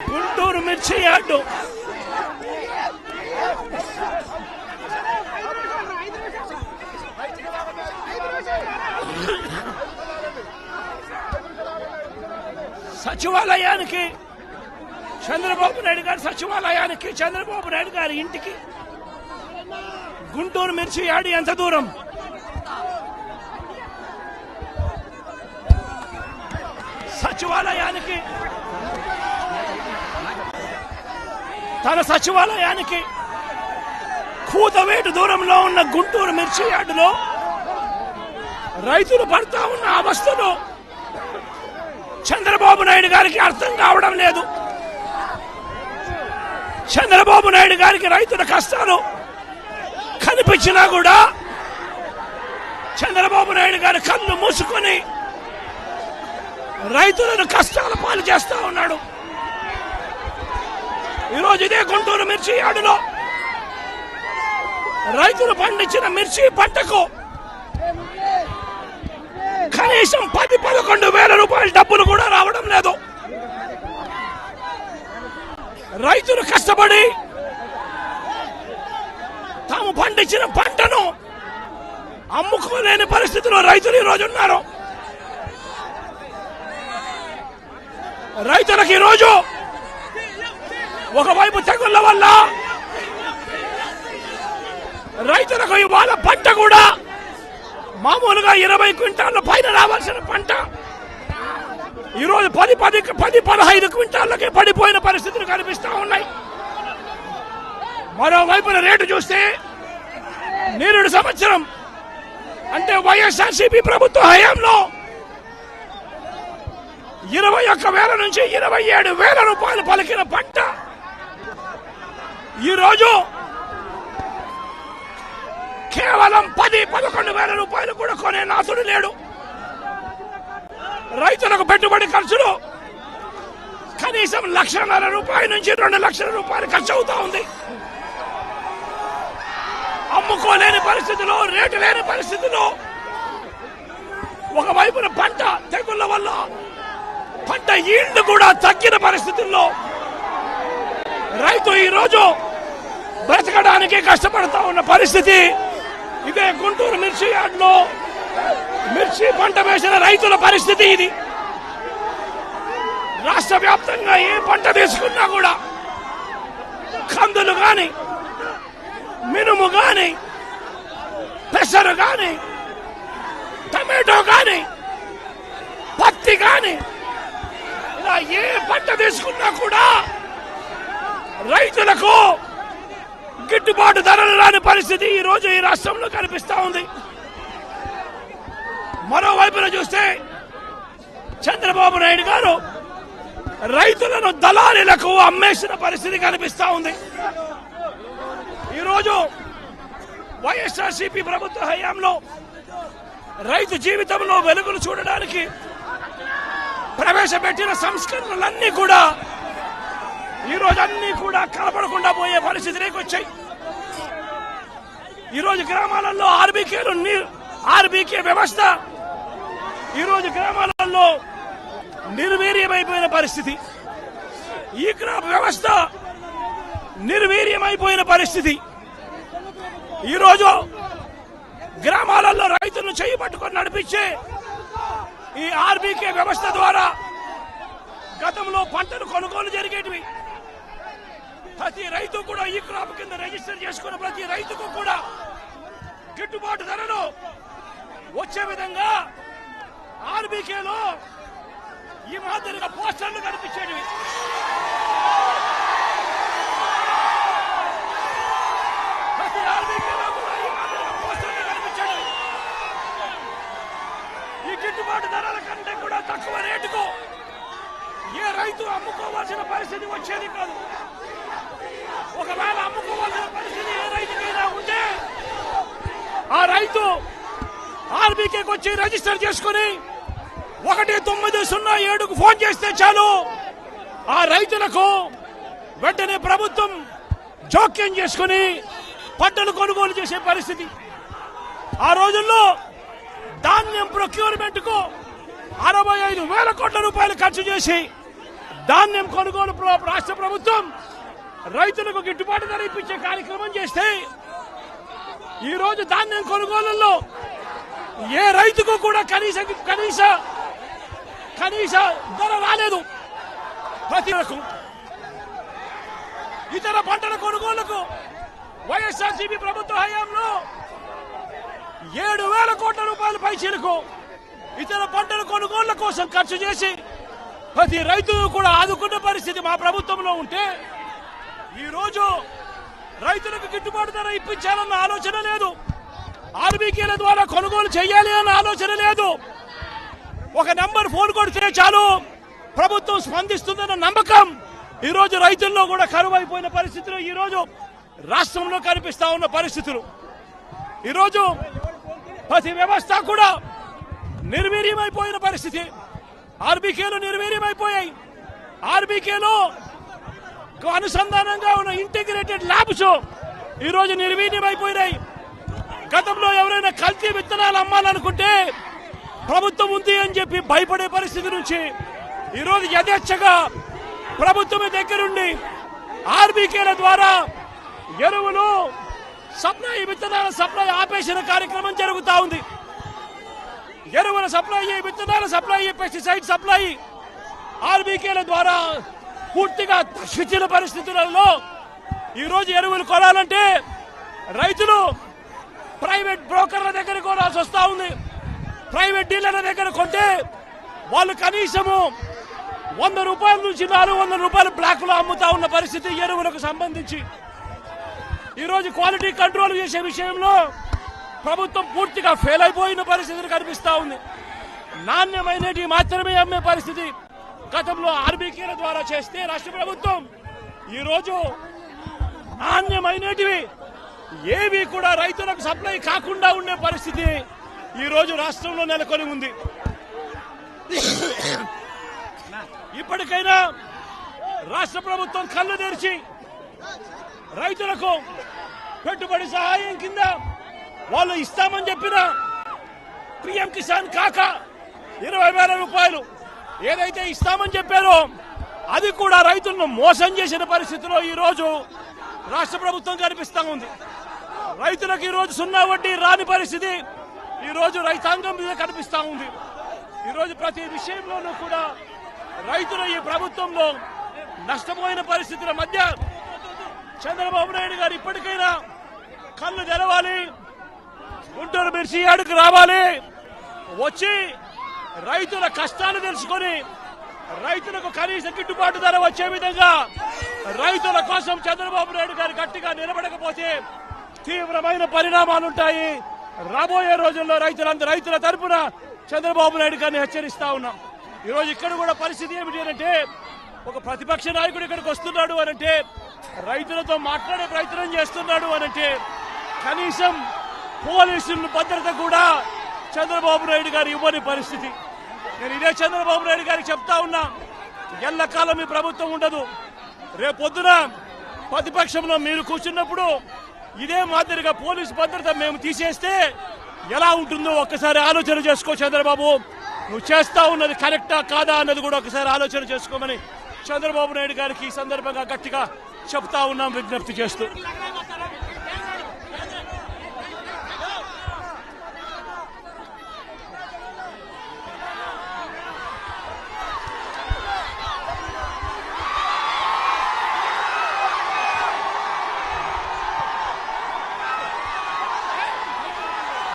గుంటూరు మిర్చి యార్డు సచివాలయానికి చంద్రబాబు నాయుడు గారి సచివాలయానికి చంద్రబాబు నాయుడు గారి ఇంటికి గుంటూరు మిర్చి యార్డు ఎంత దూరం? సచివాలయానికి తన సచివాలయానికి కూతవేటు దూరంలో ఉన్న గుంటూరు మిర్చి యార్డులో రైతులు పడతా ఉన్న అవస్థలు చంద్రబాబు నాయుడు గారికి అర్థం కావడం లేదు. చంద్రబాబు నాయుడు గారికి రైతుల కష్టాలు కనిపించినా కూడా చంద్రబాబు నాయుడు గారి కళ్ళు మూసుకొని రైతులను కష్టాల పాలు చేస్తా ఉన్నాడు. ఈరోజు ఇదే గుంటూరు మిర్చి యార్డులో రైతులు పండించిన మిర్చి పంటకు కనీసం 10-11 వేల రూపాయల డబ్బులు కూడా రావడం లేదు. రైతులు కష్టపడి తాము పండించిన పంటను అమ్ముకోలేని పరిస్థితిలో రైతులు ఈరోజు ఉన్నారు. రైతులకు ఈరోజు ఒకవైపు తెగుళ్ల వల్ల రైతులకు ఇవాళ పంట కూడా మామూలుగా 20 క్వింటాళ్ళ పైన రావాల్సిన పంట ఈరోజు 10-15 క్వింటాళ్ళకే పడిపోయిన పరిస్థితులు కనిపిస్తా ఉన్నాయి. మరోవైపున రేటు చూస్తే నిరుడు సంవత్సరం అంటే వైఎస్ఆర్సీపీ ప్రభుత్వ హయాంలో 21,000 నుంచి 27,000 రూపాయలు పలికిన పంట ఈరోజు కేవలం 10-11 వేల రూపాయలు కూడా కొనే నాథుడు లేడు. రైతులకు పెట్టుబడి ఖర్చులు కనీసం 1,50,000 రూపాయల నుంచి 2 లక్షల రూపాయలు ఖర్చు అవుతా ఉంది. అమ్ముకోలేని పరిస్థితిలో, రేటు లేని పరిస్థితిలో, ఒకవైపున పంట తెగుళ్ల వల్ల పంట ఈల్డ్ కూడా తగ్గిన పరిస్థితుల్లో రైతు ఈరోజు బ్రతకడానికి కష్టపడతా ఉన్న పరిస్థితి ఇదే గుంటూరు మిర్చి యార్డులో మిర్చి పంట వేసిన రైతుల పరిస్థితి ఇది. రాష్ట్ర వ్యాప్తంగా ఏ పంట తీసుకున్నా కూడా కందులు గాని, మినుము గాని, పెసరు గాని, టమాటో గాని, పత్తి గాని, ఇలా ఏ పంట తీసుకున్నా కూడా రైతులకు గిట్టుబాటు ధరలు రాని పరిస్థితి ఈ రోజు ఈ రాష్ట్రంలో కనిపిస్తా ఉంది. మరోవైపున చూస్తే చంద్రబాబు నాయుడు గారు రైతులను దళారీలకు అమ్మేసిన పరిస్థితి కనిపిస్తా ఉంది. ఈరోజు వైఎస్ఆర్సీపీ ప్రభుత్వ హయాంలో రైతు జీవితంలో వెలుగులు చూడడానికి ప్రవేశపెట్టిన సంస్కరణలన్నీ కూడా ఈరోజు అన్ని కూడా కనపడకుండా పోయే పరిస్థితిలోకి వచ్చాయి. ఈరోజు గ్రామాలలో ఆర్బీకే వ్యవస్థ ఈరోజు గ్రామాలలో నిర్వీర్యమైపోయిన పరిస్థితి. ఈ క్రాప్ వ్యవస్థ నిర్వీర్యమైపోయిన పరిస్థితి. ఈరోజు గ్రామాలలో రైతులను చేయి పట్టుకొని నడిపించే ఈ ఆర్బీకే వ్యవస్థ ద్వారా గతంలో పంటలు కొనుగోలు జరిగేటివి. ప్రతి రైతు కూడా ఈ క్రాప్ కింద రిజిస్టర్ చేసుకున్న ప్రతి రైతుకు కూడా గిట్టుబాటు ధరలు వచ్చే విధంగా ఆర్బీకేలో ఈ మాదిరిగా పోస్టర్లు కనిపించేటివి. ప్రతి ఆర్బీకేలో కూడా ఈ మాదిరిగా పోస్టర్లు కనిపించేటివి. ఈ గిట్టుబాటు ధరల కంటే కూడా తక్కువ రేటుకు ఏ రైతు అమ్ముకోవాల్సిన పరిస్థితి వచ్చేది కాదు. ఒకవేళ అమ్ముకోవాల్సిన పరిస్థితి ఏ రైతుకైనా ఉంటే ఆ రైతు ఆర్బీకేకి వచ్చి రిజిస్టర్ చేసుకుని 1907కు ఫోన్ చేస్తే చాలు, ఆ రైతులకు వెంటనే ప్రభుత్వం జోక్యం చేసుకుని పంటలు కొనుగోలు చేసే పరిస్థితి. ఆ రోజుల్లో ధాన్యం ప్రొక్యూర్మెంట్ కు 65,000 కోట్ల రూపాయలు ఖర్చు చేసి ధాన్యం కొనుగోలు రాష్ట్ర ప్రభుత్వం రైతులకు గిట్టుబాటు ధర ఇప్పించే కార్యక్రమం చేస్తే ఈ రోజు ధాన్యం కొనుగోలులో ఏ రైతుకు కూడా కనీస ధర రాలేదు. ప్రతి ఇతర పంటల కొనుగోలుకు వైఎస్ఆర్సీపీ ప్రభుత్వ హయాంలో 7,000 కోట్ల రూపాయల పైచీలకు ఇతర పంటల కొనుగోళ్ల కోసం ఖర్చు చేసి ప్రతి రైతును కూడా ఆదుకున్న పరిస్థితి మా ప్రభుత్వంలో ఉంటే ఈ రోజు రైతులకు గిట్టుబాటు ధర ఇప్పించాలన్న ఆలోచన లేదు. ఆర్బీకేల ద్వారా కొనుగోలు చేయాలి అన్న ఆలోచన లేదు. ఒక నంబర్ ఫోన్ కొడితే చాలు ప్రభుత్వం స్పందిస్తుందన్న నమ్మకం ఈ రోజు రైతుల్లో కూడా కరువైపోయిన పరిస్థితులు ఈ రోజు రాష్ట్రంలో కనిపిస్తా ఉన్న పరిస్థితులు. ఈ రోజు ప్రతి వ్యవస్థ కూడా నిర్వీర్యమైపోయిన పరిస్థితి. ఆర్బీకేలు నిర్వీర్యమైపోయాయి. ఆర్బీకేలో అనుసంధానంగా ఉన్న ఇంటిగ్రేటెడ్ ల్యాబ్స్ ఈ రోజు నిర్వీర్యమైపోయినాయి. గతంలో ఎవరైనా కల్తీ విత్తనాలు అమ్మాలనుకుంటే ప్రభుత్వం ఉంది అని చెప్పి భయపడే పరిస్థితి నుంచి ఈ రోజు యథేచ్ఛగా ప్రభుత్వమే దగ్గరుండి ఆర్బీకేల ద్వారా ఎరువులు సప్లై, విత్తనాల సప్లై ఆపేసిన కార్యక్రమం జరుగుతూ ఉంది. ఎరువుల సప్లై, విత్తనాల సప్లై, పెస్టిసైడ్ సప్లై ఆర్బీకేల ద్వారా పూర్తిగా తగ్గించిన పరిస్థితులలో ఈ రోజు ఎరువులు కొనాలంటే రైతులు ప్రైవేట్ బ్రోకర్ల దగ్గర కొనాల్సి వస్తా ఉంది. ప్రైవేట్ డీలర్ల దగ్గర కొంటే వాళ్ళు కనీసము 100 రూపాయల నుంచి 400 రూపాయలు బ్లాక్ లో అమ్ముతా ఉన్న పరిస్థితి ఎరువులకు సంబంధించి. ఈ రోజు క్వాలిటీ కంట్రోల్ చేసే విషయంలో ప్రభుత్వం పూర్తిగా ఫెయిల్ అయిపోయిన పరిస్థితులు కనిపిస్తా ఉంది. నాణ్యమైనటి మాత్రమే అమ్మే పరిస్థితి గతంలో ఆర్బీకేల ద్వారా చేస్తే రాష్ట్ర ప్రభుత్వం ఈ రోజు నాణ్యమైనటివి ఏవి కూడా రైతులకు సప్లై కాకుండా ఉండే పరిస్థితి ఈ రోజు రాష్ట్రంలో నెలకొని ఉంది. ఇప్పటికైనా రాష్ట్ర ప్రభుత్వం కళ్ళు తెరిచి రైతులకు పెట్టుబడి సహాయం కింద వాళ్ళు ఇస్తామని చెప్పిన పీఎం కిసాన్ కాక 20,000 రూపాయలు ఏదైతే ఇస్తామని చెప్పారో అది కూడా రైతులను మోసం చేసిన పరిస్థితిలో ఈ రోజు రాష్ట్ర ప్రభుత్వం కనిపిస్తా ఉంది. రైతులకు ఈ రోజు 0 వడ్డీ రాని పరిస్థితి ఈ రోజు రైతాంగం మీద కనిపిస్తా ఉంది. ఈ రోజు ప్రతి విషయంలోనూ కూడా రైతులు ఈ ప్రభుత్వంలో నష్టపోయిన పరిస్థితుల మధ్య చంద్రబాబు నాయుడు గారు ఇప్పటికైనా కళ్ళు తెరవాలి, గుంటూరు మిర్చి యార్డుకు రావాలి, వచ్చి రైతుల కష్టాలు తెలుసుకొని రైతులకు కనీస గిట్టుబాటు ధర వచ్చే విధంగా రైతుల కోసం చంద్రబాబు నాయుడు గారు గట్టిగా నిలబడకపోతే తీవ్రమైన పరిణామాలుంటాయి. రాబోయే రోజుల్లో రైతుల తరపున చంద్రబాబు నాయుడు గారిని హెచ్చరిస్తా ఉన్నాం. ఈ రోజు ఇక్కడ కూడా పరిస్థితి ఏమిటి అంటే ఒక ప్రతిపక్ష నాయకుడు ఇక్కడికి వస్తున్నాడు అనంటే రైతులతో మాట్లాడే ప్రయత్నం చేస్తున్నాడు అనంటే కనీసం పోలీసుల భద్రత కూడా చంద్రబాబు నాయుడు గారు ఇవ్వని పరిస్థితి. నేను ఇదే చంద్రబాబు నాయుడు గారికి చెప్తా ఉన్నా, ఎల్లకాలం ఈ ప్రభుత్వం ఉండదు. రేపొద్దున ప్రతిపక్షంలో మీరు కూర్చున్నప్పుడు ఇదే మాదిరిగా పోలీసు భద్రత మేము తీసేస్తే ఎలా ఉంటుందో ఒక్కసారి ఆలోచన చేసుకో చంద్రబాబు. నువ్వు చేస్తా ఉన్నది కరెక్టా కాదా అన్నది కూడా ఒకసారి ఆలోచన చేసుకోమని చంద్రబాబు నాయుడు గారికి ఈ సందర్భంగా గట్టిగా చెప్తా ఉన్నాం, విజ్ఞప్తి చేస్తూ.